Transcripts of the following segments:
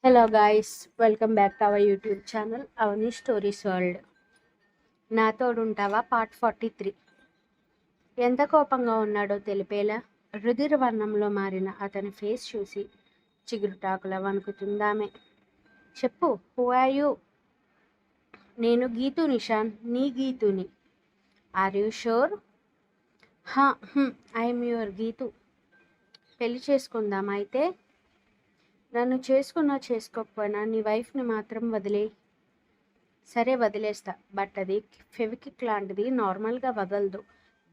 Hello guys, welcome back to our YouTube channel Avani stories world. నా తోడుంటావా part 43. ఎంత కోపంగా ఉన్నాడో తెలిపేలా రుధిర వర్ణంలో మారిన అతని ఫేస్ చూసి చిగురుటాకులా వణుకుతుందామె. చెప్పు, హూ ఆర్ యూ? నేను గీతు నిషాన్, నీ గీతుని. Are you sure? హా, ఐఎమ్ యువర్ గీతు. పెళ్లి చేసుకుందాం అయితే. నన్ను చేసుకున్నా చేసుకోకపోయినా నీ వైఫ్ని మాత్రం వదిలే. సరే, వదిలేస్తా. బట్ అది ఫెవికిక్ లాంటిది, నార్మల్గా వదలదు.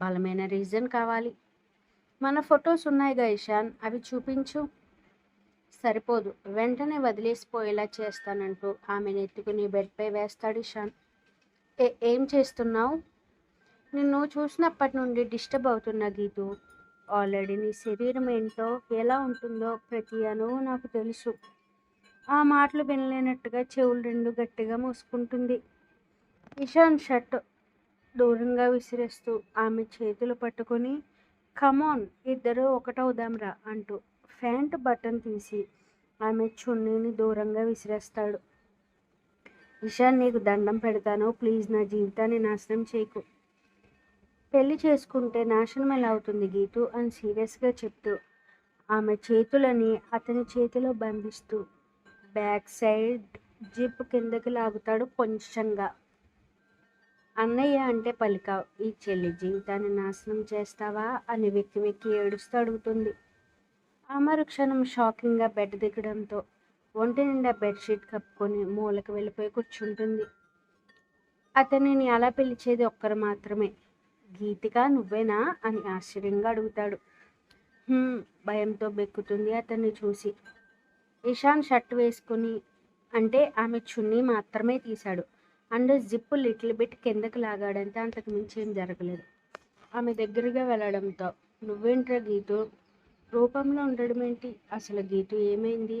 బలమైన రీజన్ కావాలి. మన ఫొటోస్ ఉన్నాయిగా ఇషాన్, అవి చూపించు. సరిపోదు, వెంటనే వదిలేసిపోయేలా చేస్తానంటూ ఆమెను ఎత్తుకుని బెడ్పై వేస్తాడు ఇషాన్. ఏం చేస్తున్నావు? నిన్ను చూసినప్పటి నుండి డిస్టర్బ్ అవుతున్న గీతు. ఆల్రెడీ నీ శరీరం ఏంటో, ఎలా ఉంటుందో ప్రతి అణువు నాకు తెలుసు. ఆ మాటలు వినలేనట్టుగా చెవులు రెండు గట్టిగా మూసుకుంటుంది. ఇషాన్ షర్ట్ దూరంగా విసిరేస్తూ ఆమె చేతులు పట్టుకొని, కమాన్, ఇద్దరు ఒకటవుదాంరా అంటూ ప్యాంట్ బటన్ తీసి ఆమె చున్నీని దూరంగా విసిరేస్తాడు. ఇషాన్, నీకు దండం పెడతాను, ప్లీజ్ నా జీవితాన్ని నాశనం చేయకు. పెళ్లి చేసుకుంటే నాశనం ఎలా అవుతుంది గీతు అని సీరియస్గా చెప్తూ ఆమె చేతులని అతని చేతిలో బంధిస్తూ బ్యాక్ సైడ్ జిప్ కిందకి లాగుతాడు కొంచెంగా. అన్నయ్య అంటే పలికావు, ఈ చెల్లి జీవితాన్ని నాశనం చేస్తావా అని వెక్కి వెక్కి ఏడుస్తూ అడుగుతుంది. ఆ మరుక్షణం షాకింగ్గా బెడ్ దిగడంతో ఒంటి నిండా బెడ్షీట్ కప్పుకొని మూలకు వెళ్ళిపోయి కూర్చుంటుంది. అతనిని అలా పిలిచేది ఒక్కరు మాత్రమే. గీతిక, నువ్వేనా అని ఆశ్చర్యంగా అడుగుతాడు. భయంతో బెక్కుతుంది అతన్ని చూసి. ఇషాన్ షర్ట్ వేసుకుని అంటే ఆమె చున్నీ మాత్రమే తీశాడు. అండ్ జిప్పు లిటిల్ బిట్ కిందకి లాగాడంటే అంతకు మించి ఏం జరగలేదు. ఆమె దగ్గరగా వెళ్ళడంతో, నువ్వేంట్రా గీతు, రూపంలో ఉండడం ఏంటి? అసలు గీతు ఏమైంది?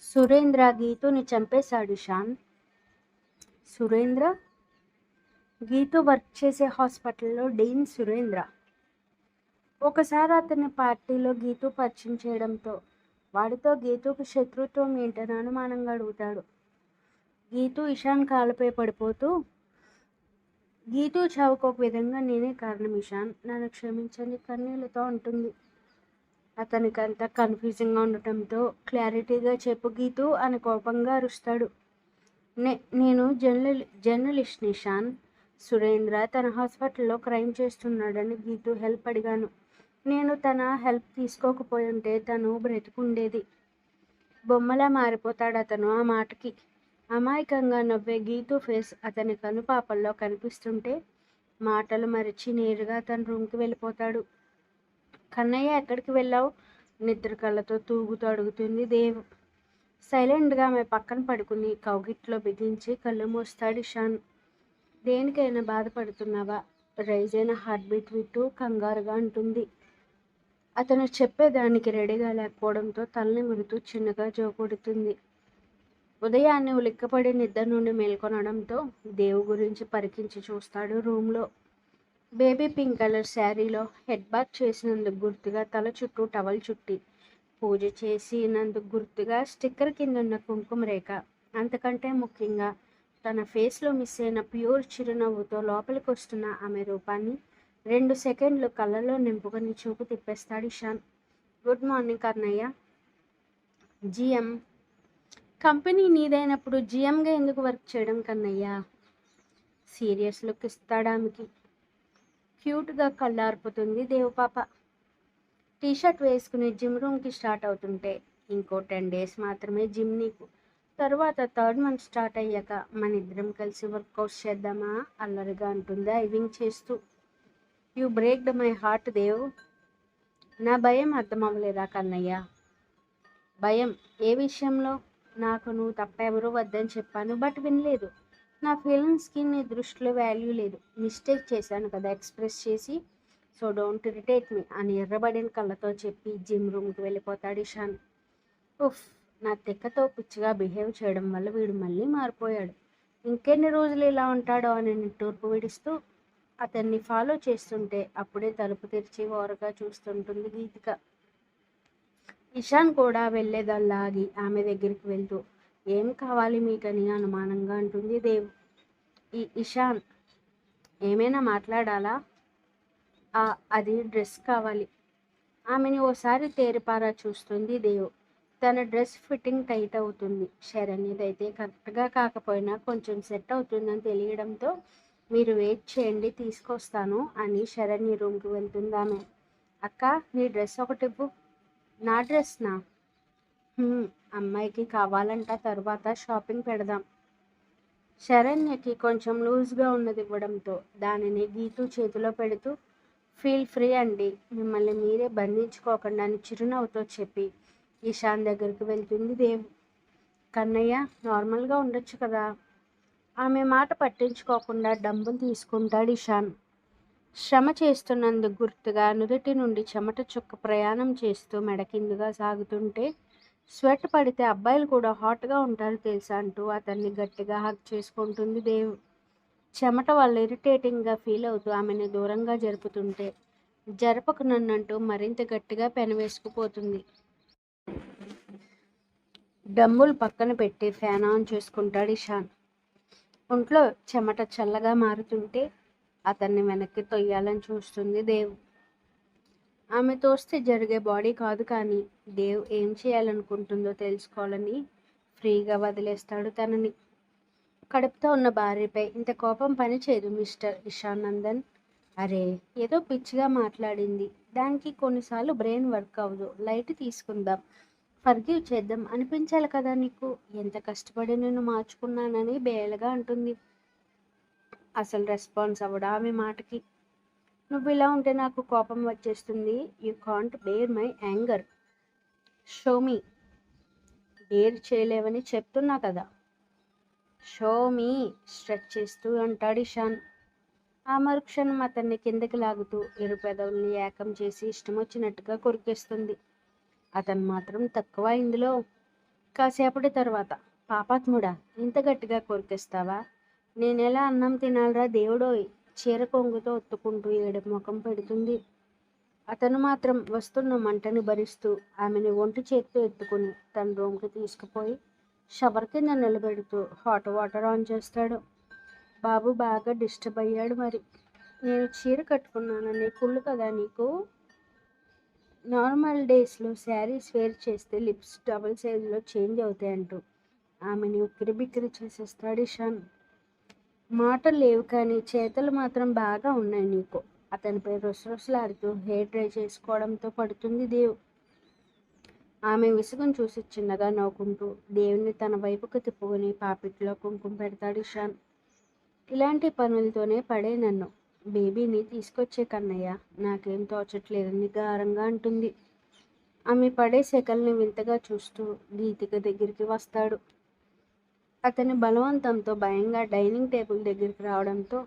సురేంద్ర గీతుని చంపేశాడు ఇషాన్. సురేంద్ర? గీతు వర్క్ చేసే హాస్పిటల్లో డీన్ సురేంద్ర. ఒకసారి అతని పార్టీలో గీతు పరిచయం చేయడంతో వాడితో గీతుకు శత్రుత్వం ఏంటని అనుమానంగా అడుగుతాడు. గీతు ఇషాన్ కాళ్ళపై పడిపోతూ, గీతు చావుకు ఒక విధంగా నేనే కారణం ఇషాన్, నన్ను క్షమించని కన్నీళ్లతో ఉంటుంది. అతనికి అంతా కన్ఫ్యూజింగ్గా ఉండటంతో క్లారిటీగా చెప్పు గీతు అని కోపంగా అరుస్తాడు. నేను జర్నలిస్ట్ నిషాన్. సురేంద్ర తన హాస్పిటల్లో క్రైమ్ చేస్తున్నాడని గీతు హెల్ప్ అడిగాను. నేను తన హెల్ప్ తీసుకోకపోయి ఉంటే తను బ్రతికుండేది. బొమ్మలా మారిపోతాడు అతను ఆ మాటకి. అమాయకంగా నవ్వే గీతు ఫేస్ అతని కనుపాపల్లో కనిపిస్తుంటే మాటలు మరిచి నేరుగా తన రూమ్కి వెళ్ళిపోతాడు. కన్నయ్య, ఎక్కడికి వెళ్ళావు? నిద్ర కళ్ళతో తూగుతూ అడుగుతుంది దేవ్. సైలెంట్గా ఆమె పక్కన పడుకుని కౌగిట్లో బిగించి కళ్ళు మూస్తాడు ఇషాన్. దేనికైనా బాధపడుతున్నావా? రైజ్ అయిన హార్ట్ బీట్ విట్టు కంగారుగా అంటుంది. అతను చెప్పేదానికి రెడీగా లేకపోవడంతో తలని మురుతూ చిన్నగా జోకొడుతుంది. ఉదయాన్నే ఉలిక్కపడి నిద్ర నుండి మేల్కొనడంతో దేవు గురించి పరికించి చూస్తాడు. రూమ్లో బేబీ పింక్ కలర్ శారీలో హెడ్ బాత్ చేసినందుకు గుర్తుగా తల చుట్టూ టవల్ చుట్టి పూజ చేసినందుకు గుర్తుగా స్టిక్కర్ కింద ఉన్న కుంకుమ రేఖ, అంతకంటే ముఖ్యంగా తన ఫేస్లో మిస్ అయిన ప్యూర్ చిరునవ్వుతో లోపలికి వస్తున్న ఆమె రూపాన్ని 2 సెకండ్లు కళ్ళలో నింపుకొని చూపు తిప్పేస్తాడు Ishan. Good morning Kannayya. GM. Company నీదైనప్పుడు జిఎంగా ఎందుకు వర్క్ చేయడం కన్నయ్య? సీరియస్ లుక్ ఇస్తాడు ఆమెకి. క్యూట్గా కళ్ళార్పుతుంది దేవపాప. టీషర్ట్ వేసుకుని జిమ్ రూమ్కి స్టార్ట్ అవుతుంటే, ఇంకో 10 డేస్ మాత్రమే జిమ్ నీకు. తరువాత 3rd మంత్ స్టార్ట్ అయ్యాక మన ఇద్దరం కలిసి వర్కౌట్స్ చేద్దామా అల్లరిగా అంటుంది ఐవింగ్ చేస్తూ. You breaked my heart Dev. నా భయం అర్థం అవ్వలేదా కన్నయ్య? భయం ఏ విషయంలో? నాకు నువ్వు తప్ప ఎవరూ వద్దని చెప్పాను, బట్ వినలేదు. నా ఫీలింగ్స్కి నీ దృష్టిలో వాల్యూ లేదు. మిస్టేక్ చేశాను కదా ఎక్స్ప్రెస్ చేసి, సో డోంట్ ఇరిటేట్ మీ అని ఎర్రబడిన కళ్ళతో చెప్పి జిమ్ రూమ్కి వెళ్ళిపోతాడు ఇషాన్. ఉఫ్, నా తెక్కతో పిచ్చిగా బిహేవ్ చేయడం వల్ల వీడు మళ్ళీ మారిపోయాడు. ఇంకెన్ని రోజులు ఇలా ఉంటాడో అని నిట్టూర్పు విడుస్తూ అతన్ని ఫాలో చేస్తుంటే అప్పుడే తలుపు తెరిచి ఓరగా చూస్తుంటుంది గీతిక. ఇషాన్ కూడా వెళ్ళేదల్లాగి ఆమె దగ్గరికి వెళ్తూ, ఏం కావాలి మీకని అనుమానంగా అంటుంది దేవ్. ఇషాన్, ఏమైనా మాట్లాడాలా? అది డ్రెస్ కావాలి. ఆమెని ఓసారి తేరిపారా చూస్తుంది దేవ్. తన డ్రెస్ ఫిట్టింగ్ టైట్ అవుతుంది. శరణ్యదైతే కరెక్ట్గా కాకపోయినా కొంచెం సెట్ అవుతుందని తెలియడంతో, మీరు వెయిట్ చేయండి, తీసుకొస్తాను అని శరణ్య రూమ్కి వెళ్తుంది ఆమె. అక్క, నీ డ్రెస్ ఒకటివ్వు. నా డ్రెస్నా? అమ్మాయికి కావాలంట, తర్వాత షాపింగ్ పెడదాం. శరణ్యకి కొంచెం లూజ్గా ఉన్నది ఇవ్వడంతో దానిని గీతు చేతిలో పెడుతూ, ఫీల్ ఫ్రీ అండి, మిమ్మల్ని మీరే బంధించుకోకుండా అని చిరునవ్వుతో చెప్పి ఇషాన్ దగ్గరికి వెళ్తుంది దేవ్. కన్నయ్య, నార్మల్గా ఉండొచ్చు కదా. ఆమె మాట పట్టించుకోకుండా డంబులు తీసుకుంటాడు ఇషాన్. శ్రమ చేస్తున్నందుకు గుర్తుగా నుదుటి నుండి చెమట చుక్క ప్రయాణం చేస్తూ మెడకిందుగా సాగుతుంటే, స్వెట్ పడితే అబ్బాయిలు కూడా హాట్గా ఉంటారు తెలుసా అంటూ అతన్ని గట్టిగా హగ్ చేసుకుంటుంది దేవ్. చెమట వల్ల ఇరిటేటింగ్గా ఫీల్ అవుతూ ఆమెను దూరంగా జరుపుతుంటే, జరపకు నన్నంటూ మరింత గట్టిగా పెనవేసుకుపోతుంది. డంబుల్ పక్కన పెట్టి ఫ్యాన్ ఆన్ చేసుకుంటాడు ఇషాన్. ఒంట్లో చెమట చల్లగా మారుతుంటే అతన్ని వెనక్కి తొయ్యాలని చూస్తుంది దేవ్. ఆమె తోస్తే జరిగే బాడీ కాదు, కానీ దేవ్ ఏం చేయాలనుకుంటుందో తెలుసుకోవాలని ఫ్రీగా వదిలేస్తాడు తనని. కడుపుతో ఉన్న భార్యపై ఇంత కోపం పని చేయదు మిస్టర్ ఇషాన్ నందన్. అరే, ఏదో పిచ్చిగా మాట్లాడింది, దానికి కొన్నిసార్లు బ్రెయిన్ వర్క్ అవ్వదు, లైట్ తీసుకుందాం, ఫర్గివ్ చేద్దాం అనిపించాలి కదా నీకు. ఎంత కష్టపడి నేను మార్చుకున్నానని బేలగా అంటుంది. అసలు రెస్పాన్స్ అవ్వడా ఆమె మాటకి. నువ్వు ఇలా ఉంటే నాకు కోపం వచ్చేస్తుంది. You can't bear my anger. Show me. Bear చేయలేవని చెప్తున్నా కదా. షో మీ, స్ట్రెచ్ చేస్తూ అంటాడు ఇషాన్. ఆ మరుక్షణం అతన్ని కిందకి లాగుతూ ఇరు పెదవుల్ని ఏకం చేసి ఇష్టం వచ్చినట్టుగా కొరికేస్తుంది. అతను మాత్రం తక్కువ ఇందులో. కాసేపటి తర్వాత, పాపాత్ముడా, ఇంత గట్టిగా కొరికేస్తావా? నేనెలా అన్నం తినాలరా దేవుడోయ్, చీర కొంగుతో ఒత్తుకుంటూ ఏడుపు ముఖం పెడుతుంది. అతను మాత్రం వస్తున్న మంటని భరిస్తూ ఆమెని ఒంటి చేత్తో ఎత్తుకుని తన రూమ్కి తీసుకుపోయి షవర్ కింద నిలబెడుతూ హాట్ వాటర్ ఆన్ చేస్తాడు. బాబు బాగా డిస్టర్బ్ అయ్యాడు మరి. నేను చీర కట్టుకున్నానని కుళ్ళు కదా నీకు? నార్మల్ డేస్లో శారీస్ వేర్ చేస్తే లిప్స్ డబుల్ సైజులో చేంజ్ అవుతాయంటూ ఆమెని ఉక్కిరిబిక్కిరి చేసేస్తాడు ఇషాన్. మాటలు లేవు కానీ చేతలు మాత్రం బాగా ఉన్నాయి నీకు. అతనిపై రుసరుసలాడుతూ హెయిర్ డ్రై చేసుకోవడంతో పడుతుంది దేవ్. ఆమె విసుగును చూసి చిన్నగా నవ్వుకుంటూ దేవుని తన వైపుకు తిప్పుకొని పాపిట్లో కుంకుమ పెడతాడు ఇషాన్. ఇలాంటి పనులతోనే పడే నన్ను. బేబీని తీసుకొచ్చే కన్నయ్య, నాకేం తోచట్లేదని గారంగా అంటుంది. ఆమె పడే సెకల్ని వింతగా చూస్తూ గీతిక దగ్గరికి వస్తాడు. అతని బలవంతంతో భయంగా డైనింగ్ టేబుల్ దగ్గరికి రావడంతో,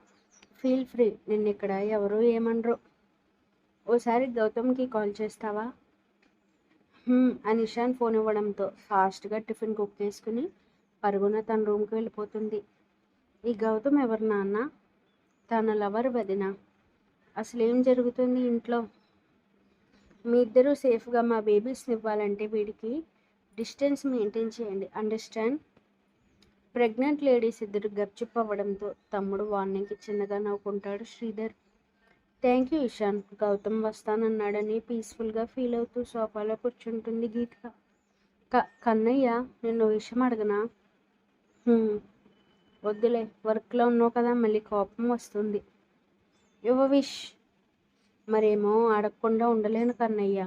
ఫీల్ ఫ్రీ, నిన్నిక్కడ ఎవరూ ఏమనరు. ఓసారి గౌతమ్కి కాల్ చేస్తావా? అని ఇషాన్ ఫోన్ ఇవ్వడంతో ఫాస్ట్గా టిఫిన్ కుక్ చేసుకుని పరుగున తన రూమ్కి వెళ్ళిపోతుంది. ఈ గౌతమ్ ఎవరు నాన్న? తన లవర్ వదిన. అసలేం జరుగుతుంది ఇంట్లో? మీ ఇద్దరూ సేఫ్గా మా బేబీస్ని ఇవ్వాలంటే వీడికి డిస్టెన్స్ మెయింటైన్ చేయండి, అండర్స్టాండ్? ప్రెగ్నెంట్ లేడీస్ ఇద్దరు గప్చిప్ అవ్వడంతో తమ్ముడు వార్నింగ్కి చిన్నగా నవ్వుకుంటాడు శ్రీధర్. థ్యాంక్ యూ ఇషాన్, గౌతమ్ వస్తానన్నాడని పీస్ఫుల్గా ఫీల్ అవుతూ సోఫాలో కూర్చుంటుంది గీతిక. కన్నయ్య, నిన్ను విషయం అడగనా? వద్దులే, వర్క్లో ఉన్నావు కదా, మళ్ళీ కోపం వస్తుంది. యువ విష్. మరేమో అడగకుండా ఉండలేను కన్నయ్య.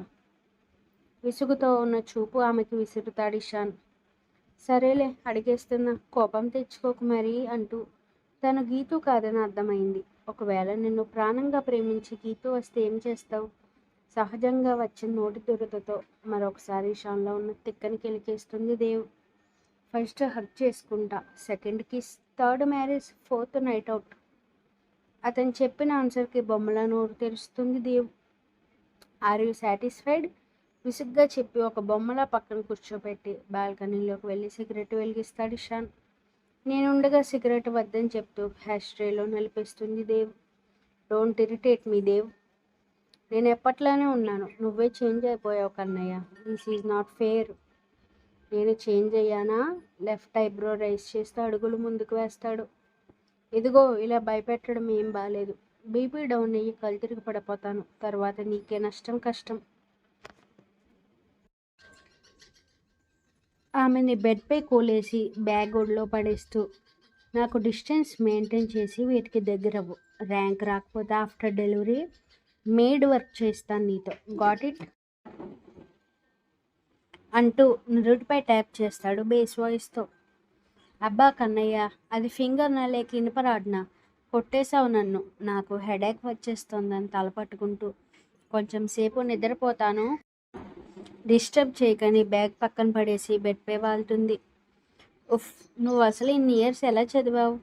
విసుగుతో ఉన్న చూపు ఆమెకి విసురుతాడు ఇషాన్. సరేలే, అడిగేస్తున్నా, కోపం తెచ్చుకోకు మరి అంటూ. తను గీతు కాదని అర్థమైంది. ఒకవేళ నిన్ను ప్రాణంగా ప్రేమించి గీతు వస్తే ఏం చేస్తావు? సహజంగా వచ్చిన నోటి దురదతో మరొకసారి ఇషాన్లో ఉన్న తిక్కని కెలికేస్తుంది దేవ్. ఫస్ట్ హగ్ చేసుకుంటా, second kiss, third marriage, fourth night out. అతను చెప్పిన ఆన్సర్కి బొమ్మల నోరు తెరుస్తుంది దేవ్. Are you satisfied? విసుగ్గా చెప్పి ఒక బొమ్మలా పక్కన కూర్చోబెట్టి బాల్కనీలోకి వెళ్ళి సిగరెట్ వెలిగిస్తాడు ఇషాన్. నేనుండగా సిగరెట్ వద్దని చెప్తూ హ్యాష్ ట్రేలో నిలిపేస్తుంది Dev. Don't irritate me Dev. నేను ఎప్పట్లానే ఉన్నాను, నువ్వే చేంజ్ అయిపోయావు Kannayya. This is not fair. నేను చేంజ్ అయ్యానా? లెఫ్ట్ ఐబ్రో రైస్ చేస్తూ అడుగులు ముందుకు వేస్తాడు. ఇదిగో ఇలా భయపెట్టడం ఏం బాలేదు. బీపీ డౌన్ అయ్యి కళ్ళు తిరిగి పడిపోతాను. తర్వాత నీకే నష్టం కష్టం. ఆమెని బెడ్పై కూలేసి బ్యాగ్ ఒడిలో పడేస్తూ, నాకు డిస్టెన్స్ మెయింటైన్ చేసి వీటికి దగ్గరవ్వు. ర్యాంక్ రాకపోతే ఆఫ్టర్ డెలివరీ మేడ్ వర్క్ చేస్తాను నీతో. గాట్ ఇట్ అంటూ నుదుటిపై ట్యాప్ చేస్తాడు బేస్ వాయిస్తో. అబ్బా కన్నయ్య, అది ఫింగర్ నా లేక ఇనుపరాడ్నా? కొట్టేశావు నన్ను. నాకు హెడేక్ వచ్చేస్తోందని తల పట్టుకుంటూ, కొంచెం సేపు నిద్రపోతాను, డిస్టర్బ్ చేయకని బ్యాగ్ పక్కన పడేసి బెడ్పై వాళ్తుంది. ఉఫ్, నువ్వు అసలు ఇన్ని ఇయర్స్ ఎలా చదివావు?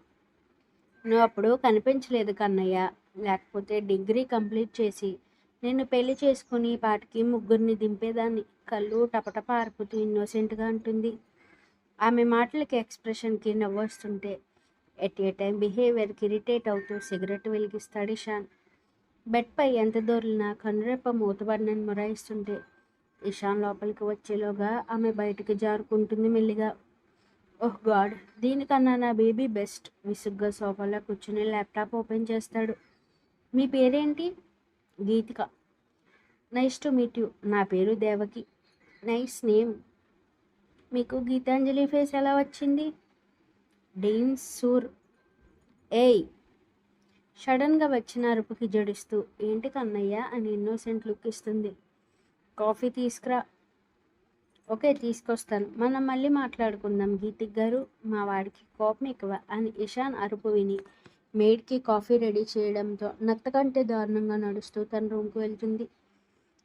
నువ్వు అప్పుడు కనిపించలేదు కన్నయ్య. లేకపోతే డిగ్రీ కంప్లీట్ చేసి నేను పెళ్లి చేసుకుని పాటికి ముగ్గురిని దింపేదాన్ని. కళ్ళు టపటప ఆర్పుతూ ఇన్నోసెంట్గా అంటుంది. ఆమె మాటలకి ఎక్స్ప్రెషన్కి నవ్వొస్తుంటే ఎట్ ఏ టైం బిహేవియర్కి ఇరిటేట్ అవుతూ సిగరెట్ వెలిగిస్తాడు ఇషాన్. బెడ్పై ఎంత దొరిలినా కనురెప్ప మూతబడినని మొరాయిస్తుంటే ఇషాన్ లోపలికి వచ్చేలోగా ఆమె బయటికి జారుకుంటుంది మెల్లిగా. ఓహ్ గాడ్, దీనికన్నా నా బేబీ బెస్ట్. విసుగ్గా సోఫాలో కూర్చుని ల్యాప్టాప్ ఓపెన్ చేస్తాడు. మీ పేరేంటి? Geethika. Nice to meet you. నా పేరు దేవకి. Nice name. మీకు గీతాంజలి ఫేస్ ఎలా వచ్చింది? డీన్ సూర్. ఏయ్! సడన్గా వచ్చిన అరుపుకి జడిస్తూ, ఏంటి కన్నయ్య అని ఇన్నోసెంట్ లుక్ ఇస్తుంది. కాఫీ తీసుకురా. ఓకే, తీసుకొస్తాను. మనం మళ్ళీ మాట్లాడుకుందాం గీతిక్ గారు. మా వాడికి కోపం ఎక్కువ అని ఇషాన్ అరుపు విని మేడ్కి కాఫీ రెడీ చేయడంతో నత్త కంటే దారుణంగా నడుస్తూ తన రూమ్కి వెళ్తుంది.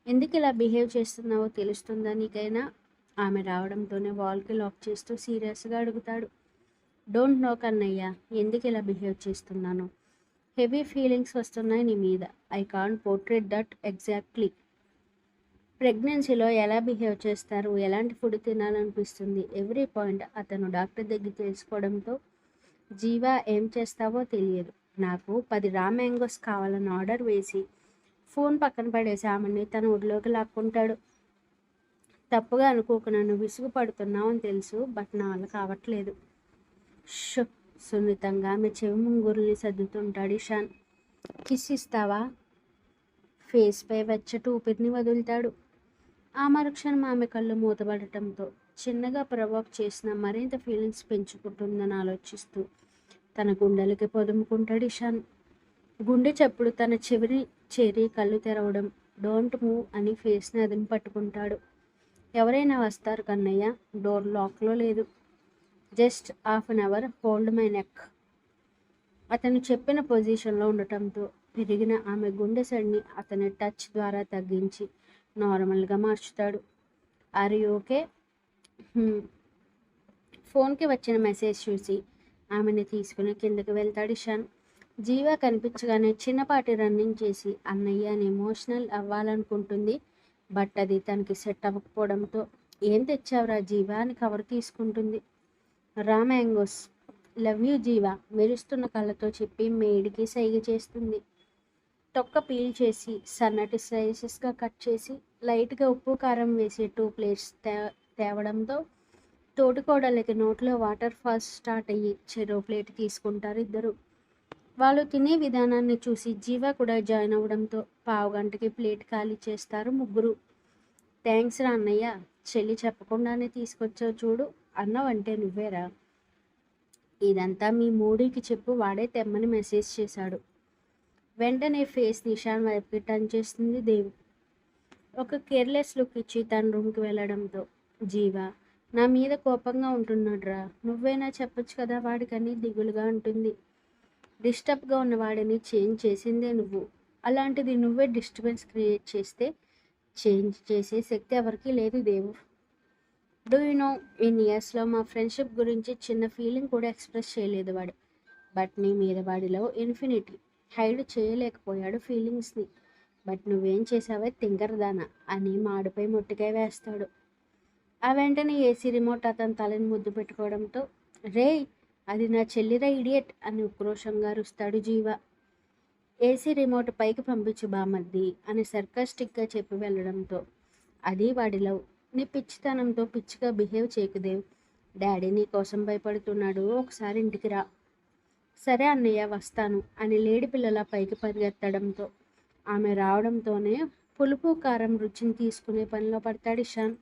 ఎందుకు ఇలా బిహేవ్ చేస్తున్నావో తెలుస్తుందా నీకైనా? ఆమె రావడంతోనే వాల్కి లాక్ చేస్తూ సీరియస్గా అడుగుతాడు. డోంట్ నో కన్నయ్య, ఎందుకు ఇలా బిహేవ్ చేస్తున్నాను. హెవీ ఫీలింగ్స్ వస్తున్నాయి నీ మీద. I can't portrait that exactly. ప్రెగ్నెన్సీలో ఎలా బిహేవ్ చేస్తారు, ఎలాంటి ఫుడ్ తినాలనిపిస్తుంది, ఎవ్రీ పాయింట్ అతను డాక్టర్ దగ్గర తెలుసుకోవడంతో జీవా ఏం చేస్తావో తెలియదు. నాకు 10 రా మ్యాంగోస్ కావాలని ఆర్డర్ వేసి ఫోన్ పక్కన పడేసి ఆమెని తన ఒడిలోకి లాక్కుంటాడు. తప్పుగా అనుకోకు, నన్ను విసుగు పడుతున్నావు అని తెలుసు, బట్ నా వల్ల కావట్లేదు. షో, సున్నితంగా ఆమె చెవి ముంగురుల్ని సర్దుతుంటాడు ఇషాన్. కిస్ ఇస్తావా? ఫేస్పై వెచ్చటి ఊపిరిని వదులుతాడు. ఆ మరుక్షణం ఆమె కళ్ళు మూతపడటంతో చిన్నగా ప్రవోక్ చేసిన మరింత ఫీలింగ్స్ పెంచుకుంటుందని ఆలోచిస్తూ తన గుండెలకి పొదుముకుంటాడు ఇషాన్. గుండె చప్పుడు తన చెవిని చేరి కళ్ళు తెరవడం. డోంట్ మూవ్ అని ఫేస్ని అదిమి పట్టుకుంటాడు. ఎవరైనా వస్తారు కన్నయ్య. డోర్ లాక్లో లేదు. Just half an hour, hold my neck. అతను చెప్పిన పొజిషన్లో ఉండటంతో పెరిగిన ఆమె గుండె సడిని అతని టచ్ ద్వారా తగ్గించి నార్మల్గా మార్చుతాడు. Are you okay? ఫోన్కి వచ్చిన మెసేజ్ చూసి ఆమెను తీసుకుని కిందకి వెళ్తాడు ఇషాన్. జీవా కనిపించగానే చిన్నపాటి రన్నింగ్ చేసి అన్నయ్య అని ఎమోషనల్ అవ్వాలనుకుంటుంది. బట్ అది తనకి సెట్ అవ్వకపోవడంతో ఏం తెచ్చావురా జీవా అని కవర్ తీసుకుంటుంది. రా మ్యాంగోస్. లవ్ యూ జీవా మెరుస్తున్న కళ్ళతో చెప్పి మేడికి సైగ చేస్తుంది. తొక్క పీల్ చేసి సన్నటి స్లైసెస్గా కట్ చేసి లైట్గా ఉప్పు కారం వేసి 2 ప్లేట్స్ తేవడంతో తోటికోడలకి నోట్లో వాటర్ ఫాల్స్ స్టార్ట్ అయ్యి చెరో ప్లేట్ తీసుకుంటారు ఇద్దరు. వాళ్ళు తినే విధానాన్ని చూసి జీవా కూడా జాయిన్ అవ్వడంతో పావుగంటకి ప్లేట్ ఖాళీ చేస్తారు ముగ్గురు. థ్యాంక్స్ రా అన్నయ్య, చెల్లి చెప్పకుండానే తీసుకొచ్చావు చూడు. అన్నవంటే నువ్వేరా. ఇదంతా మీ మూడీకి చెప్పు, వాడే తెమ్మని మెసేజ్ చేశాడు. వెంటనే ఫేస్ నిషాన్ వైపుకి టర్న్ చేస్తుంది దేవి. ఒక కేర్లెస్ లుక్ ఇచ్చి తన రూమ్కి వెళ్ళడంతో జీవా నా మీద కోపంగా ఉంటున్నాడ్రా, నువ్వైనా చెప్పొచ్చు కదా వాడికని దిగులుగా ఉంటుంది. డిస్టర్బ్గా ఉన్న వాడిని చేంజ్ చేసిందే నువ్వు. అలాంటిది నువ్వే డిస్టర్బెన్స్ క్రియేట్ చేస్తే చేంజ్ చేసే శక్తి ఎవరికి లేదు దేవు. డూ యూ నో, ఇన్ ఇయర్స్లో మా ఫ్రెండ్షిప్ గురించి చిన్న ఫీలింగ్ కూడా ఎక్స్ప్రెస్ చేయలేదు వాడు. బట్ నీ మీద వాడిలో ఇన్ఫినిటీ. హైడ్ చేయలేకపోయాడు ఫీలింగ్స్ని. బట్ నువ్వేం చేసావే తింగరదానా అని మాడిపై మొట్టికాయ వేస్తాడు. ఆ వెంటనే ఏసీ రిమోట్ అతని తలని ముద్దు పెట్టుకోవడంతో రే, అది నా చెల్లిరా ఇడియట్ అని ఉక్రోషంగా అరుస్తాడు జీవా. ఏసీ రిమోట్ పైకి పంపించు బామర్ది అని సర్కాస్టిక్గా చెప్పి వెళ్ళడంతో అది వాడి లవ్. నీ పిచ్చితనంతో పిచ్చిగా బిహేవ్ చేయకు దేవ్. డాడీ నీ కోసం భయపడుతున్నాడు, ఒకసారి ఇంటికి రా. సరే అన్నయ్య వస్తాను అని లేడి పిల్లల పైకి పరిగెత్తడంతో ఆమె రావడంతోనే పులుపు కారం రుచిని తీసుకునే పనిలో పడతాడు ఇషాన్.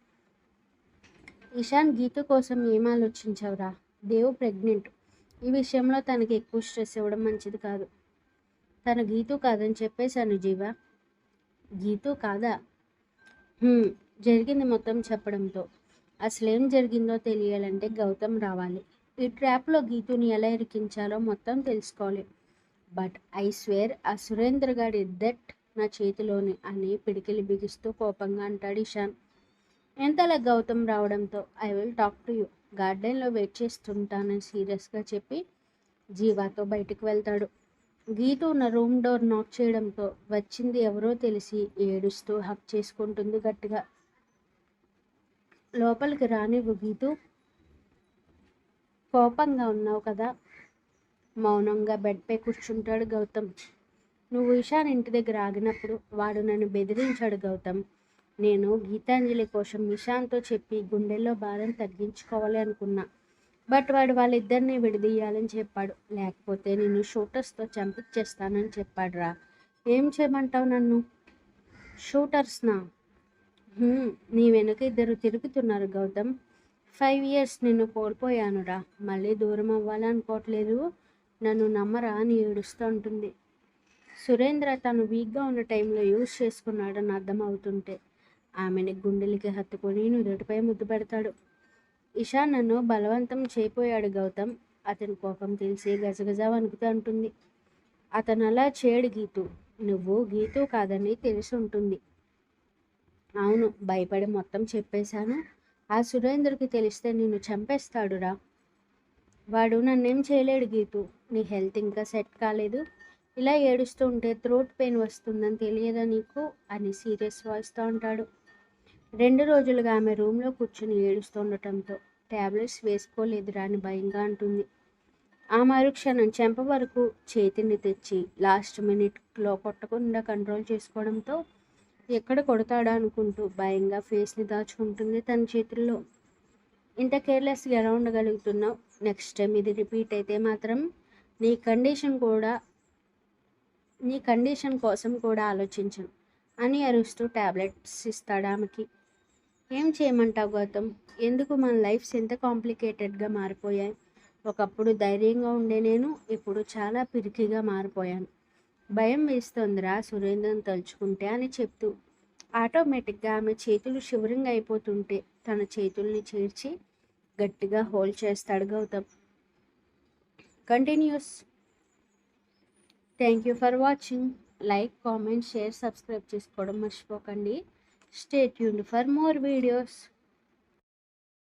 ఇషాన్ గీత కోసం ఏం ఆలోచించవురా? దేవు ప్రెగ్నెంట్. ఈ విషయంలో తనకి ఎక్కువ స్ట్రెస్ ఇవ్వడం మంచిది కాదు. తన గీతు కాదని చెప్పేశాను జీవ. గీతు కాదా? జరిగింది మొత్తం చెప్పడంతో అసలేం జరిగిందో తెలియాలంటే గౌతమ్ రావాలి. ఈ ట్రాప్లో గీతుని ఎలా ఇరికించాలో మొత్తం తెలుసుకోవాలి. బట్ ఐ స్వేర్ ఆ సురేంద్ర గాడి దట్ నా చేతిలోని అని పిడికిలి బిగిస్తూ కోపంగా అంటాడు ఇషాన్. ఎంతలా గౌతమ్ రావడంతో I will talk to you, గార్డెన్లో వెయిట్ చేస్తుంటానని సీరియస్గా చెప్పి జీవాతో బయటికి వెళ్తాడు. గీత ఉన్న రూమ్ డోర్ నాక్ చేయడంతో వచ్చింది ఎవరో తెలిసి ఏడుస్తూ హక్ చేసుకుంటుంది గట్టిగా. లోపలికి రానివ్వు గీతు. కోపంగా ఉన్నావు కదా? మౌనంగా బెడ్పై కూర్చుంటాడు గౌతమ్. నువ్వు ఇషాన్ ఇంటి దగ్గర ఆగినప్పుడు వాడు నన్ను బెదిరించాడు గౌతమ్. నేను గీతాంజలి కోసం ఇషాన్తో చెప్పి గుండెల్లో భారం తగ్గించుకోవాలి అనుకున్నా. బట్ వాడు వాళ్ళిద్దరిని విడదీయాలని చెప్పాడు. లేకపోతే నిన్ను షూటర్స్తో చంపించేస్తానని చెప్పాడు రా. ఏం చేయమంటావు నన్ను? షూటర్స్నా? నీ వెనుక ఇద్దరు తిరుగుతున్నారు గౌతమ్. 5 years నిన్ను కోల్పోయానురా. మళ్ళీ దూరం అవ్వాలనుకోవట్లేదు. నన్ను నమ్మరా అని ఏడుస్తూ ఉంటుంది. సురేంద్ర తను వీక్గా ఉన్న టైంలో యూజ్ చేసుకున్నాడని అర్థమవుతుంటే ఆమెని గుండెలకి హత్తుకొని నుదుటిపై ముద్దు పెడతాడు. ఇషాన్ నన్ను బలవంతం చేయపోయాడు గౌతమ్. అతని కోపం తెలిసి గజగజ వణుకుతూ అంటుంది. అతను అలా చేయడు గీతు. నువ్వు గీతు కాదని తెలిసి ఉంటుంది. అవును, భయపడి మొత్తం చెప్పేశాను. ఆ సురేంద్రకి తెలిస్తే నిన్ను చంపేస్తాడురా. వాడు నన్నేం చేయలేడు గీతు. నీ హెల్త్ ఇంకా సెట్ కాలేదు. ఇలా ఏడుస్తూ ఉంటే థ్రోట్ పెయిన్ వస్తుందని తెలియదా నీకు అని సీరియస్ వాయిస్తో అంటాడు. 2 రోజులుగా ఆమె రూమ్లో కూర్చుని ఏడుస్తుండటంతో ట్యాబ్లెట్స్ వేసుకోలేదురా అని భయంగా అంటుంది. ఆ మరుక్షణం చెంప వరకు చేతిని తెచ్చి లాస్ట్ మినిట్లో కొట్టకుండా కంట్రోల్ చేసుకోవడంతో ఎక్కడ కొడతాడా అనుకుంటూ భయంగా ఫేస్ని దాచుకుంటుంది తన చేతుల్లో. ఇంత కేర్లెస్గా ఎలా ఉండగలుగుతున్నావు? నెక్స్ట్ టైం ఇది రిపీట్ అయితే మాత్రం నీ కండిషన్ కోసం కూడా ఆలోచించను అని అరుస్తూ ట్యాబ్లెట్స్ ఇస్తాడు ఆమెకి. ఏం చేయమంటావు గౌతమ్? ఎందుకు మన లైఫ్స్ ఎంత కాంప్లికేటెడ్గా మారిపోయాయి. ఒకప్పుడు ధైర్యంగా ఉండే నేను ఇప్పుడు చాలా పిరికిగా మారిపోయాను. భయం వేస్తోందిరా సురేంద్రని తలుచుకుంటే అని చెప్తూ ఆటోమేటిక్గా ఆమె చేతులు షివరింగ్ అయిపోతుంటే తన చేతుల్ని చేర్చి గట్టిగా హోల్డ్ చేస్తాడు Gautam. Continues. Thank you for watching. Like, comment, share, subscribe చేసుకోవడం మర్చిపోకండి. Stay tuned for more videos.